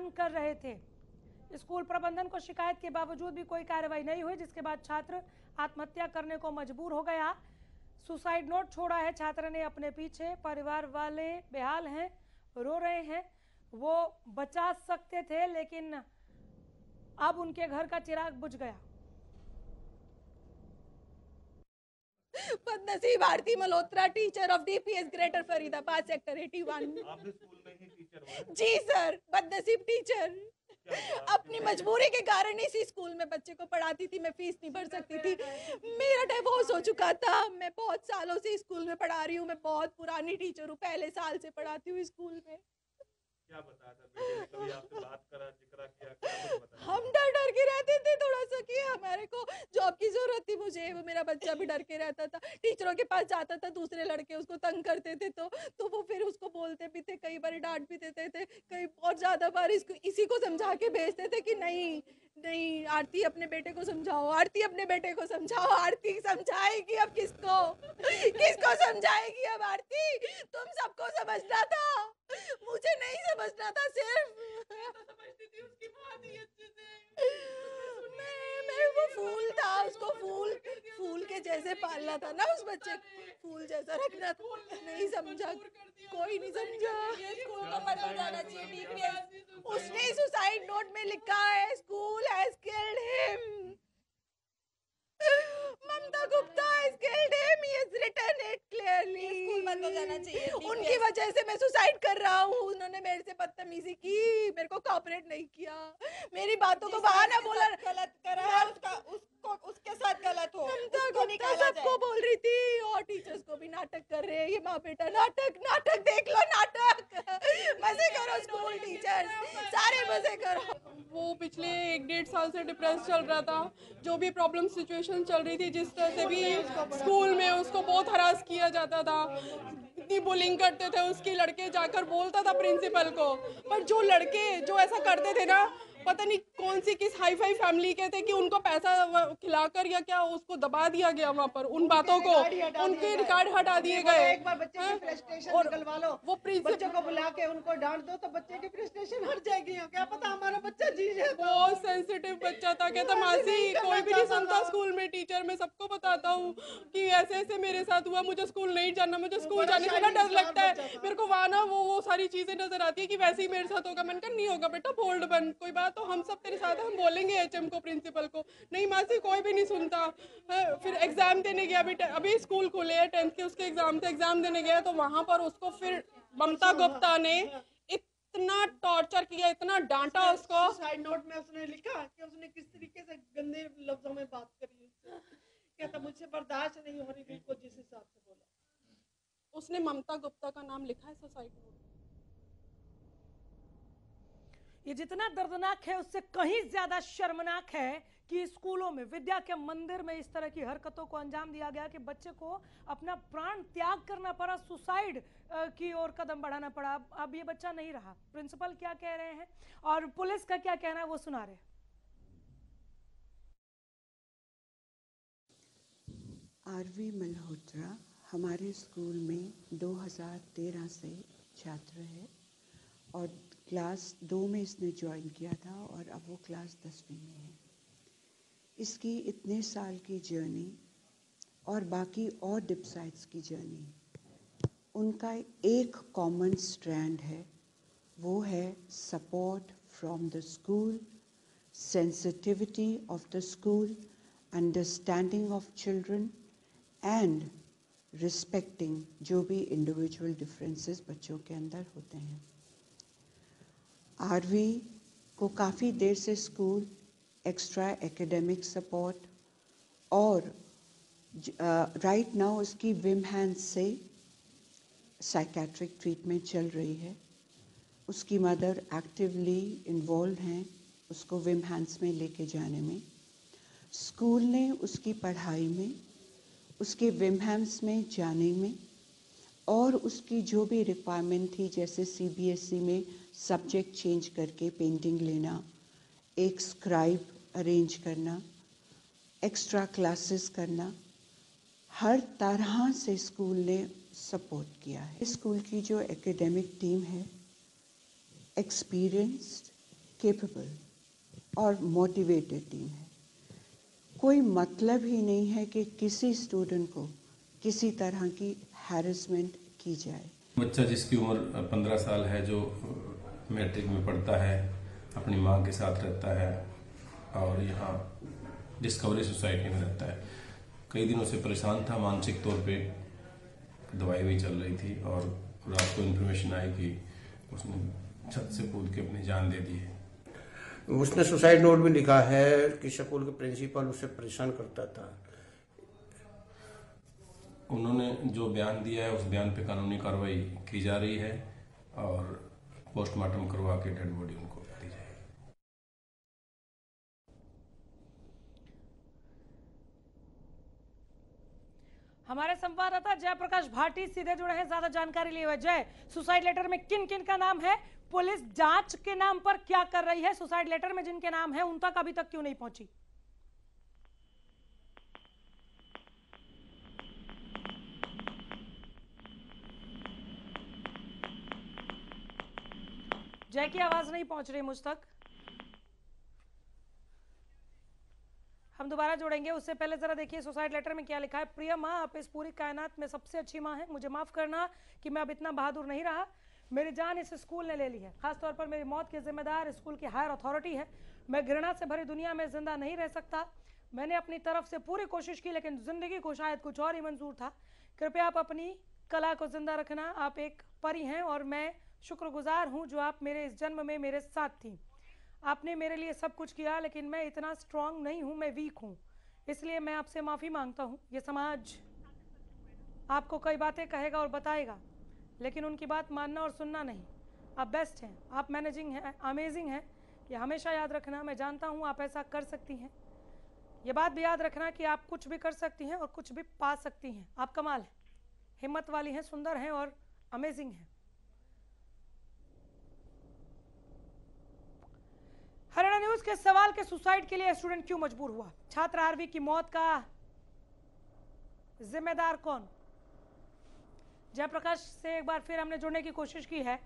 काम कर रहे थे। स्कूल प्रबंधन को शिकायत के बावजूद भी कोई कार्रवाई नहीं हुई, जिसके बाद छात्र आत्महत्या करने को मजबूर हो गया। सुसाइड नोट छोड़ा है छात्र ने अपने पीछे। परिवार वाले बेहाल हैं, रो रहे हैं। वो बचा सकते थे, लेकिन अब उनके घर का चिराग बुझ गया। बदनसीब Aarti Malhotra, teacher of DPS Greater Faridabad sector 81। आप भी स्कूल में ही टीचर हुए? जी सर, बदनसीब टीचर। अपनी मजबूरी के कारण इसी स्कूल में बच्चे को पढ़ाती थी। मैं फीस नहीं भर सकती थी। मेरा डिवोर्स हो चुका था। मैं बहुत सालों से स्कूल में पढ़ा रही हूँ। मैं बहुत पुरानी टीचर हूँ, पहले साल से पढ़ाती हूँ स्कूल में। क्या बताया था बेटे ने? कभी आपसे बात करा, जिक्र किया, क्या कुछ बताया? हम डर डर के रहते थे थोड़ा सा कि हमारे को जॉब की जरूरत थी मुझे। वो मेरा बच्चा भी डर के रहता था। टीचरों के पास जाता था, दूसरे लड़के उसको तंग करते थे तो वो फिर उसको बोलते भी थे, कई बार डांट भी देते थे, कई और ज्यादा बार इसी को समझा के भेजते थे कि नहीं नहीं आरती अपने बेटे को समझाओ, आरती अपने बेटे को समझाओ। आरती समझाएगी अब किसको? किसको समझाएगी अब आरती? तुम सबको समझना था, मुझे नहीं समझना था। सिर्फ समझती थी उसकी बात ही अच्छे से। मैं वो फूल था, उसको फूल के जैसे पालना था ना, उस बच्चे फूल जैसा रखना था। नहीं समझा, कोई नहीं समझा। स्कूल को बदल जाना चाहिए डीपीएस। उसने सुसाइड नोट में लिखा है, school has killed him. Mamata Gupta has killed him. He has written it clearly. School बंद हो जाना चाहिए। उनकी वजह से मैं सुसाइड कर रहा हूँ। उन्होंने मेरे से बदतमीजी की, मेरे को कोऑपरेट नहीं किया, मेरी बातों को बहाना बोला। गलत करा है उसके साथ गलत हो। ममता गुप्ता सबको बोल रही थी और टीचर्स को भी नाटक कर रहे हैं। ये माँ बेटा नाटक देख लो, नाटक। मजे करो स्कूल टीचर्स, सारे मजे करो। वो पिछले 1-1.5 साल से डिप्रेस चल रहा था। जो भी प्रॉब्लम सिचुएशन चल रही थी, जिस तरह से भी स्कूल में उसको बहुत हरास किया जाता था, इतनी बुलिंग करते थे उसकी। लड़के जाकर बोलता था प्रिंसिपल को, पर जो लड़के जो ऐसा करते थे ना, पता नहीं कौन सी किस हाई फाई फैमिली के थे कि उनको पैसा खिलाकर या क्या उसको दबा दिया गया वहाँ पर। उन बातों को, उनके रिकॉर्ड हटा दिए गए। एक बार बच्चे की फ्रस्ट्रेशन निकलवा लो, वो बच्चों को बुला के उनको डांट दो तो बच्चे की फ्रस्ट्रेशन हट जाएगी। क्या पता हमारा बच्चा जी जाए। बहुत सेंसिटिव बच्चा था। कहता मासी कोई भी नहीं सुनता स्कूल में, टीचर मैं सबको बताता हूँ कि ऐसे ऐसे मेरे साथ हुआ, मुझे स्कूल नहीं जाना, मुझे स्कूल जाने से ना डर लगता है। मेरे को वहाँ ना वो सारी चीजें नजर आती है कि वैसे ही मेरे साथ होगा। मैंने कहा नहीं होगा बेटा, बोल्ड बन, कोई बात तो हम सब तेरे साथ हैं, हम बोलेंगे एचएम को, प्रिंसिपल को। नहीं मासी कोई भी नहीं सुनता। फिर एग्जाम देने गया, अभी स्कूल खुले हैं 10th के, उसके एग्जाम देने गया तो वहां पर उसको फिर ममता गुप्ता ने इतना टॉर्चर किया, इतना डांटा उसको। सुसाइड नोट में उसने लिखा कि उसने किस तरीके से गंदे लफ्जों में बात करी। कहता मुझे बर्दाश्त नहीं हो रही थी, को जिस हिसाब से बोला। उसने ममता गुप्ता का नाम लिखा है सुसाइड नोट। ये जितना दर्दनाक है उससे कहीं ज्यादा शर्मनाक है कि स्कूलों में, विद्या के मंदिर में इस तरह की हरकतों को अंजाम दिया गया कि बच्चे को अपना प्राण त्याग करना पड़ा, सुसाइड की ओर कदम बढ़ाना पड़ा। अब ये बच्चा नहीं रहा। प्रिंसिपल क्या कह रहे हैं और पुलिस का क्या कहना है वो सुना रहे। आरवी मल्होत्रा हमारे स्कूल में 2013 से छात्र है और क्लास 2 में इसने ज्वाइन किया था और अब वो क्लास 10वीं में है। इसकी इतने साल की जर्नी और बाकी और डिप्साइड्स की जर्नी, उनका एक कॉमन स्ट्रैंड है, वो है support from the school, sensitivity of the school, understanding of children and respecting जो भी इंडिविजुअल डिफरेंसेस बच्चों के अंदर होते हैं। आरवी को काफ़ी देर से स्कूल एक्स्ट्रा एकेडमिक सपोर्ट और राइट नाउ उसकी विम हैंड्स से साइकेट्रिक ट्रीटमेंट चल रही है। उसकी मदर एक्टिवली इन्वॉल्व हैं उसको विम हैंड्स में लेके जाने में। स्कूल ने उसकी पढ़ाई में, उसके विम हैंड्स में जाने में और उसकी जो भी रिक्वायरमेंट थी, जैसे सीबीएसई में सब्जेक्ट चेंज करके पेंटिंग लेना, एक स्क्राइब अरेंज करना, एक्स्ट्रा क्लासेस करना, हर तरह से स्कूल ने सपोर्ट किया है। स्कूल की जो एकेडमिक टीम है एक्सपीरियंस्ड, केपेबल और मोटिवेटेड टीम है। कोई मतलब ही नहीं है कि किसी स्टूडेंट को किसी तरह की हैरेसमेंट की जाए। बच्चा जिसकी उम्र 15 साल है, जो मैट्रिक में पढ़ता है, अपनी माँ के साथ रहता है और यहाँ डिस्कवरी सोसाइटी में रहता है। कई दिनों से परेशान था मानसिक तौर पे, दवाई भी चल रही थी और रात को इन्फॉर्मेशन आई कि उसने छत से कूद के अपनी जान दे दी है। उसने सुसाइड नोट भी लिखा है कि स्कूल के प्रिंसिपल उसे परेशान करता था। उन्होंने जो बयान दिया है उस बयान पे कानूनी कार्रवाई की जा रही है और पोस्टमार्टम करवा के डेड बॉडी उनको दी जाएगी। हमारे संवाददाता जयप्रकाश भाटी सीधे जुड़े हैं ज्यादा जानकारी लिए हुए। जय, सुसाइड लेटर में किन किन का नाम है? पुलिस जांच के नाम पर क्या कर रही है? सुसाइड लेटर में जिनके नाम है उन तक अभी तक क्यों नहीं पहुंची? जय की आवाज नहीं पहुंच रही मुझ तक। हम दोबारा जोड़ेंगे, उससे पहले जरा देखिए सुसाइड लेटर में क्या लिखा है। प्रिय माँ, आप इस पूरी कायनात में सबसे अच्छी माँ हैं। मुझे माफ करना कि मैं अब इतना बहादुर नहीं रहा। मेरी जान इस स्कूल ने ले ली है। खासतौर पर मेरी मौत के जिम्मेदार स्कूल की हायर अथॉरिटी है। मैं घृणा से भरी दुनिया में जिंदा नहीं रह सकता। मैंने अपनी तरफ से पूरी कोशिश की, लेकिन जिंदगी को शायद कुछ और ही मंजूर था। कृपया आप अपनी कला को जिंदा रखना। आप एक परी हैं और मैं शुक्रगुजार हूँ जो आप मेरे इस जन्म में मेरे साथ थी। आपने मेरे लिए सब कुछ किया, लेकिन मैं इतना स्ट्रांग नहीं हूँ, मैं वीक हूँ। इसलिए मैं आपसे माफ़ी मांगता हूँ। ये समाज आपको कई बातें कहेगा और बताएगा, लेकिन उनकी बात मानना और सुनना नहीं। आप बेस्ट हैं, आप मैनेजिंग हैं, अमेजिंग हैं। ये हमेशा याद रखना। मैं जानता हूँ आप ऐसा कर सकती हैं। ये बात भी याद रखना कि आप कुछ भी कर सकती हैं और कुछ भी पा सकती हैं। आप कमाल हैं, हिम्मत वाली हैं, सुंदर हैं और अमेजिंग हैं। हरियाणा न्यूज के सवाल के सुसाइड के लिए स्टूडेंट क्यों मजबूर हुआ? छात्र आरवी की मौत का जिम्मेदार कौन? जयप्रकाश से एक बार फिर हमने जुड़ने की कोशिश की है।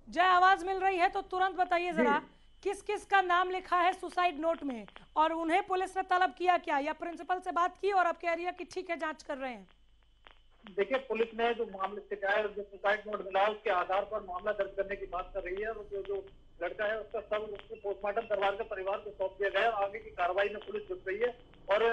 जय, आवाज मिल रही है तो तुरंत बताइए जरा, किस किस का नाम लिखा है सुसाइड नोट में और उन्हें पुलिस ने तलब किया क्या, या प्रिंसिपल से बात की और अब कह रही है कि ठीक है जांच कर रहे हैं? देखिए, पुलिस ने जो मामले शिकायत जो सुसाइड नोट मिला उसके आधार पर मामला दर्ज करने की बात कर रही है और जो लड़का है उसका सब उसको पोस्टमार्टम करवा के परिवार को सौंप दिया गया है। आगे की कार्रवाई में पुलिस जुट रही है और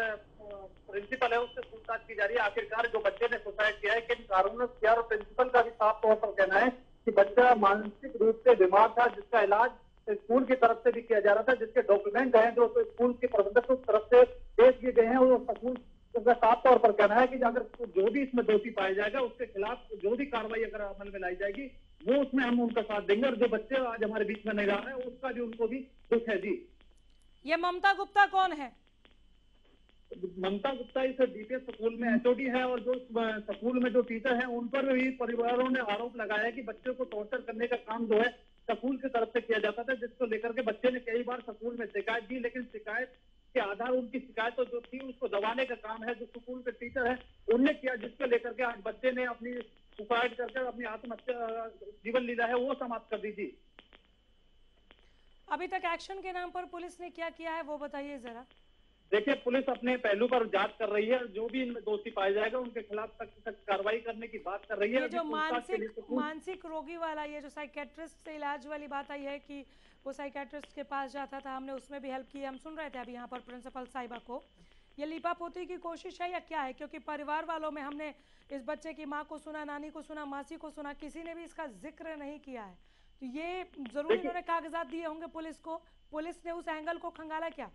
प्रिंसिपल है उससे पूछताछ की जा रही है। आखिरकार जो बच्चे ने सुसाइड किया है किन कारणों से किया, और प्रिंसिपल का भी साफ तौर पर कहना है कि बच्चा मानसिक रूप से बीमार था, जिसका इलाज स्कूल की तरफ से भी किया जा रहा था, जिसके डॉक्यूमेंट हैं जो स्कूल के प्रबंधक की तरफ से पेश किए गए हैं। वो स्कूल का साफ तौर पर कहना है कि अगर जो भी इसमें दोषी पाया जाएगा उसके खिलाफ जो भी कार्रवाई अगर अमल में लाई जाएगी वो उसमें हम उनका साथ देंगे। और जो बच्चे आज हमारे बीच में नहीं रह रहे हैं उसका भी उनको भी दुख है। जी, ये ममता गुप्ता कौन है? ममता गुप्ता इस डीपीएस स्कूल में एचओडी है और जो स्कूल में जो टीचर हैं उन पर भी परिवारों ने आरोप लगाया है कि बच्चों को टॉर्चर करने का काम जो है स्कूल की तरफ से किया जाता था, जिसको लेकर के बच्चे ने कई बार स्कूल में शिकायत दी, लेकिन शिकायत के आधार उनकी शिकायत जो थी उसको दबाने का काम है जो स्कूल के टीचर है उनने किया, जिसको लेकर के आज बच्चे ने अपनी सुसाइड करके अपनी आत्महत्या जीवन लीला है वो समाप्त कर दी। थी अभी तक एक्शन के नाम पर पुलिस ने क्या किया है वो बताइए जरा। देखिए, पुलिस अपने पहलू पर जांच कर रही है, जो भी इनमें दोषी पाया जाएगा उनके खिलाफ सख्त कार्रवाई करने की बात कर रही है। ये जो मानसिक रोगी वाला, ये जो साइकेट्रिस्ट से इलाज वाली बात आई है कि वो साइकेट्रिस्ट के पास जाता था, हमने उसमें भी हेल्प की, हम सुन रहे थे अभी यहाँ पर प्रिंसिपल साहिबा को, ये लीपापोती की कोशिश है या क्या है? क्योंकि परिवार वालों में हमने इस बच्चे की माँ को सुना, नानी को सुना, मासी को सुना, किसी ने भी इसका जिक्र नहीं किया है। तो ये जरूर इन्होंने कागजात दिए होंगे पुलिस को, पुलिस ने उस एंगल को खंगाला क्या?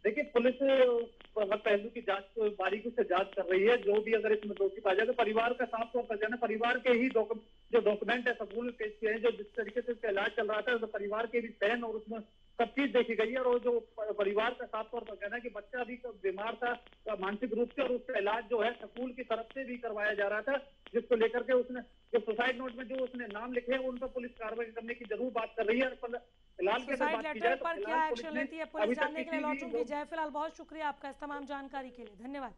देखिए, पुलिस हर पहलू की जांच बारीकी से जांच कर रही है। जो भी अगर इसमें दोषी पाया जाएगा, परिवार का साफ तौर पर कहना, परिवार के ही जो डॉक्यूमेंट है स्कूल में पेश किए हैं, जो जिस तरीके से इसका इलाज चल रहा था तो परिवार के भी पेन और उसमें सब चीज देखी गई है। और जो परिवार का साफ तौर पर कहना है कि बच्चा भी बीमार था मानसिक रूप से और उसका इलाज जो है स्कूल की तरफ से भी करवाया जा रहा था, जिसको लेकर के उसने जो सुसाइड नोट में जो उसने नाम लिखे हैं उन पर पुलिस कार्रवाई करने की जरूर बात कर रही है। फिलहाल की सुसाइड लेटर पर क्या एक्शन लेती है पुलिस जानने के लिए लौटूंगी। जय, फिलहाल बहुत शुक्रिया आपका इस तमाम जानकारी के लिए, धन्यवाद।